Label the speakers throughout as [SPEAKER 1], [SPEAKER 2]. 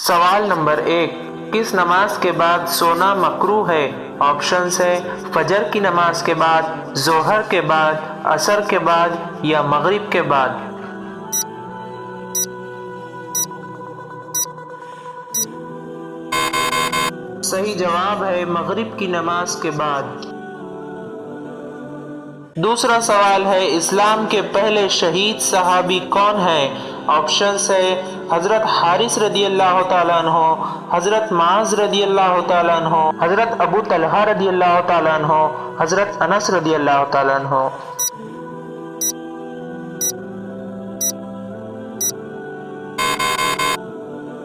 [SPEAKER 1] سوال نمبر 1، کس نماز کے بعد سونا مکروہ ہے؟ آپشنز ہے فجر کی نماز کے بعد، ظہر کے بعد، عصر کے بعد یا مغرب کے بعد۔ صحیح جواب ہے مغرب کی نماز کے بعد۔ دوسرا سوال ہے اسلام کے پہلے شہید صحابی کون ہیں؟ آپشنز ہے حضرت حارث رضی اللہ تعالیٰ عنہ، حضرت معاذ رضی اللہ تعالیٰ عنہ، حضرت ابو طلحہ رضی اللہ تعالیٰ عنہ، حضرت انس رضی اللہ تعالیٰ عنہ۔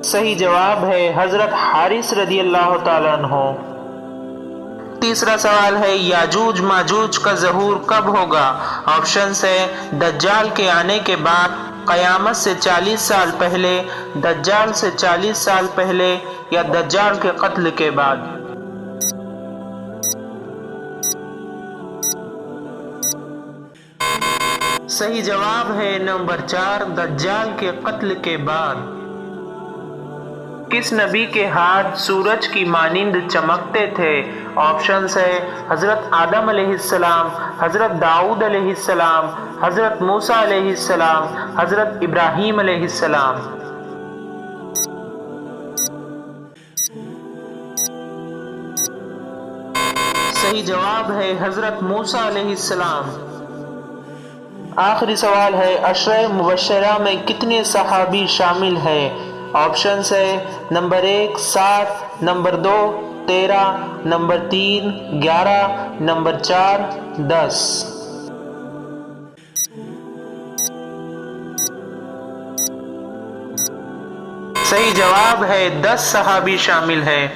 [SPEAKER 1] صحیح جواب ہے حضرت حارث رضی اللہ تعالیٰ عنہ۔ تیسرا سوال ہے یاجوج ماجوج کا ظہور کب ہوگا؟ آپشنز ہے دجال کے آنے کے بعد، قیامت سے 40 سال پہلے، دجال سے 40 سال پہلے یا دجال کے قتل کے بعد۔ صحیح جواب ہے نمبر 4، دجال کے قتل کے بعد۔ کس نبی کے ہاتھ سورج کی مانند چمکتے تھے؟ آپشنز ہے حضرت آدم علیہ السلام، حضرت داؤد علیہ السلام، حضرت موسیٰ علیہ السلام، حضرت ابراہیم علیہ السلام۔ صحیح جواب ہے حضرت موسیٰ علیہ السلام۔ آخری سوال ہے عشرہ مبشرہ میں کتنے صحابی شامل ہیں؟ آپشنز ہے نمبر 1 7، نمبر 2 13، نمبر 3 11، نمبر 4 10۔ صحیح جواب ہے 10 صحابی شامل ہیں۔